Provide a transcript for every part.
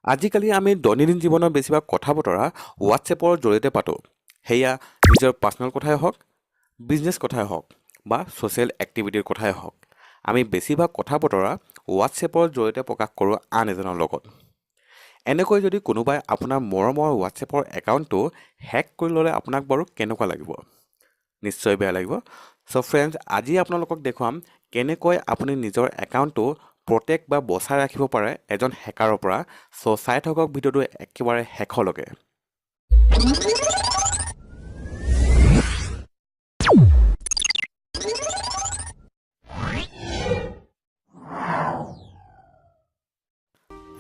আজিকালি আমি দৈনন্দিন জীৱনৰ বেছিভাগ কথা বতৰা হোৱাটছএপৰ জৰিয়তে পাতোঁ। সেয়া নিজৰ পাৰ্চনেল কথাই হওক, বিজনেছ কথাই হওক বা ছ'চিয়েল এক্টিভিটিৰ কথাই হওক। আমি বেছিভাগ কথা বতৰা হোৱাটছএপৰ জৰিয়তে প্ৰকাশ কৰোঁ আন এজনৰ লগত। এনেকৈ যদি কোনোবাই আপোনাৰ মৰমৰ হোৱাটছএপৰ একাউণ্টটো হেক কৰি ল'লে আপোনাক বাৰু কেনেকুৱা লাগিব? নিশ্চয় বেয়া লাগিব। চ' ফ্ৰেণ্ডছ, আজি আপোনালোকক দেখুৱাম কেনেকৈ আপুনি নিজৰ একাউণ্টটো প্ৰটেক্ট বা বচাই ৰাখিব পাৰে এজন হেকাৰৰ পৰা। চ' চাই থাকক ভিডিঅ'টো একেবাৰে শেষলৈকে।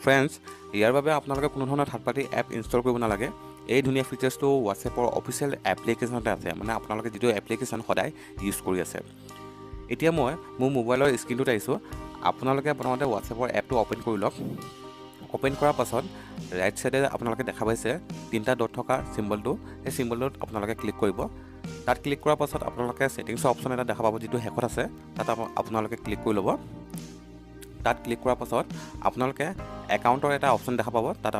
ফ্ৰেণ্ডছ, ইয়াৰ বাবে আপোনালোকে কোনো ধৰণৰ থাৰ্ড পাৰ্টি এপ ইনষ্টল কৰিব নালাগে। এই ধুনীয়া ফিচাৰ্ছটো হোৱাটছএপৰ অফিচিয়েল এপ্লিকেশ্যনতে আছে, মানে আপোনালোকে যিটো এপ্লিকেশ্যন সদায় ইউজ কৰি আছে। এতিয়া মই মোৰ মোবাইলৰ স্ক্ৰীনটোত আহিছোঁ। আপোনালোকে প্ৰথমতে হোৱাটছএপৰ এপটো অ'পেন কৰি লওক। অ'পেন কৰাৰ পাছত ৰাইট ছাইডে আপোনালোকে দেখা পাইছে তিনিটা ডট থকা চিম্বলটো। সেই চিম্বলটোত আপোনালোকে ক্লিক কৰিব। তাত ক্লিক কৰাৰ পাছত আপোনালোকে ছেটিংছৰ অপশ্যন এটা দেখা পাব, যিটো শেষত আছে। তাত আপোনালোকে ক্লিক কৰি ল'ব। তাত ক্লিক কৰাৰ পাছত আপোনালোকে একাউণ্টৰ এটা অপশ্যন দেখা পাব, তাত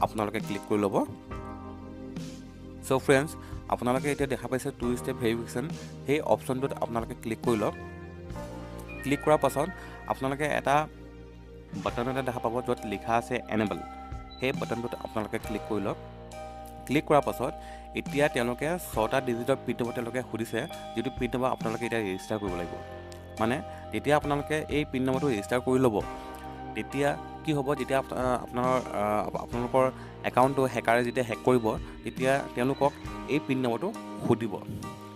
আপোনালোকে ক্লিক কৰি ল'ব। চ' ফ্ৰেণ্ডছ, আপোনালোকে এতিয়া দেখা পাইছে 2 ষ্টেপ ভেৰিফিকেশ্যন। সেই অপশ্যনটোত আপোনালোকে ক্লিক কৰি লওক। ক্লিক কৰাৰ পাছত আপোনালোকে এটা বাটন এটা দেখা পাব, য'ত লিখা আছে এনেবল। সেই বাটনটোত আপোনালোকে ক্লিক কৰি লওক। ক্লিক কৰাৰ পাছত এতিয়া তেওঁলোকে 6টা ডিজিটৰ পিন নম্বৰ তেওঁলোকে সুধিছে, যিটো পিন নম্বৰ আপোনালোকে এতিয়া ৰেজিষ্টাৰ কৰিব লাগিব। মানে যেতিয়া আপোনালোকে এই পিন নম্বৰটো ৰেজিষ্টাৰ কৰি ল'ব, তেতিয়া কি হ'ব, যেতিয়া আপোনালোকৰ একাউণ্টটো হেকাৰে যেতিয়া হেক কৰিব, তেতিয়া তেওঁলোকক এই পিন নম্বৰটো সুধিব।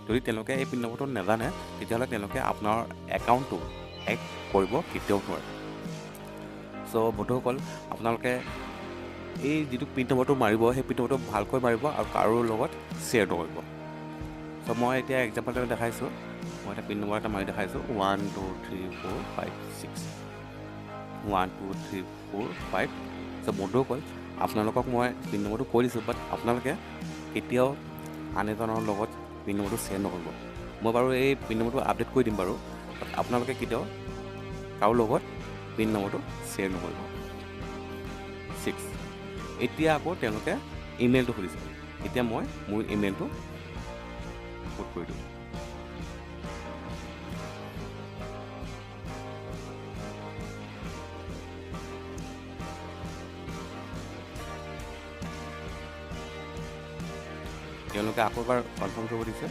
যদি তেওঁলোকে এই পিন নম্বৰটো নাজানে, তেতিয়াহ'লে তেওঁলোকে আপোনাৰ একাউণ্টটো হেক কৰিব কেতিয়াও নোৱাৰে। চ' বন্ধুসকল, আপোনালোকে এই যিটো পিন নম্বৰটো মাৰিব, সেই পিন নম্বৰটো ভালকৈ মাৰিব আৰু কাৰো লগত শ্বেয়াৰ নকৰিব। চ' মই এতিয়া এক্সাম্পল এটা দেখাইছোঁ। মই এটা পিন নম্বৰ এটা মাৰি দেখাইছোঁ, 1 2 3 4 5 6 1 2 3 4 5। চ' বন্ধুসকল, আপোনালোকক মই পিন নম্বৰটো কৈ দিছোঁ, বাট আপোনালোকে কেতিয়াও আন এজনৰ লগত পিন নম্বৰটো শ্বেয়াৰ নকৰিব। মই বাৰু এই পিন নম্বৰটো আপডেট কৰি দিম বাৰু, বাট আপোনালোকে কেতিয়াও কাৰো লগত পিন নম্বৰটো শ্বেয়াৰ নকৰিব। 6। এতিয়া আকৌ তেওঁলোকে ইমেইলটো সুধিছে। এতিয়া মই মোৰ ইমেইলটো পুট কৰি দিওঁ। তেওঁলোকে আকৌ এবাৰ কনফাৰ্ম কৰিব দিছে।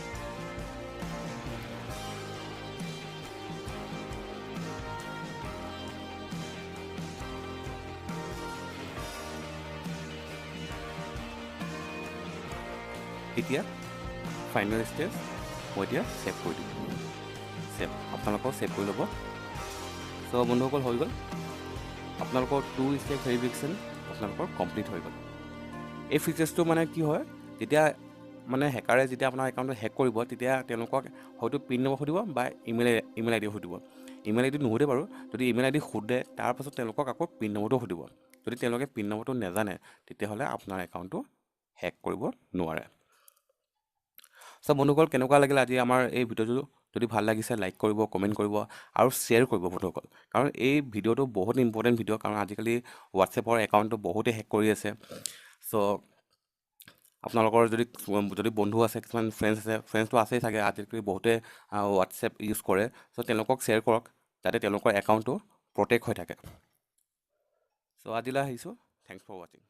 এতিয়া ফাইনেল ষ্টেজ মই এতিয়া ছেভ কৰি দিম। আপোনালোকেও ছেভ কৰি ল'ব। চ' বন্ধুসকল, হৈ গ'ল আপোনালোকৰ 2 ষ্টেপ ভেৰিফিকেশ্যন আপোনালোকৰ কমপ্লিট হৈ গ'ল। এই ফিচাৰ্ছটো মানে কি হয়, যেতিয়া মানে হেকাৰে যেতিয়া আপোনাৰ একাউণ্টটো হেক কৰিব, তেতিয়া তেওঁলোকক হয়তো পিন নম্বৰ সুধিব বা ইমেইল আই ডি সুধিব। ইমেইল আই ডি নুসুধে বাৰু। যদি ইমেইল আই ডি সোধে, তাৰপাছত তেওঁলোকক আকৌ পিন নম্বৰটো সুধিব। যদি তেওঁলোকে পিন নম্বৰটো নাজানে, তেতিয়াহ'লে আপোনাৰ একাউণ্টটো হেক কৰিব নোৱাৰে। চ' বন্ধুসকল, কেনেকুৱা লাগিল আজি আমাৰ এই ভিডিঅ'টো? যদি ভাল লাগিছে, লাইক কৰিব, কমেণ্ট কৰিব আৰু শ্বেয়াৰ কৰিব বন্ধুসকল। কাৰণ এই ভিডিঅ'টো বহুত ইম্পৰ্টেণ্ট ভিডিঅ', কাৰণ আজিকালি হোৱাটছএপৰ একাউণ্টটো বহুতেই হেক কৰি আছে। চ' আপোনালোকৰ যদি বন্ধু আছে, কিছুমান ফ্ৰেণ্ডছ আছে, ফ্ৰেণ্ডছটো আছেই চাগে, আজিকালি বহুতে হোৱাটছএপ ইউজ কৰে। চ' তেওঁলোকক শ্বেয়াৰ কৰক, যাতে তেওঁলোকৰ একাউণ্টটো প্ৰটেক্ট হৈ থাকে। চ' আজিলৈ আহিছোঁ। থেংকছ ফৰ ৱাচিং।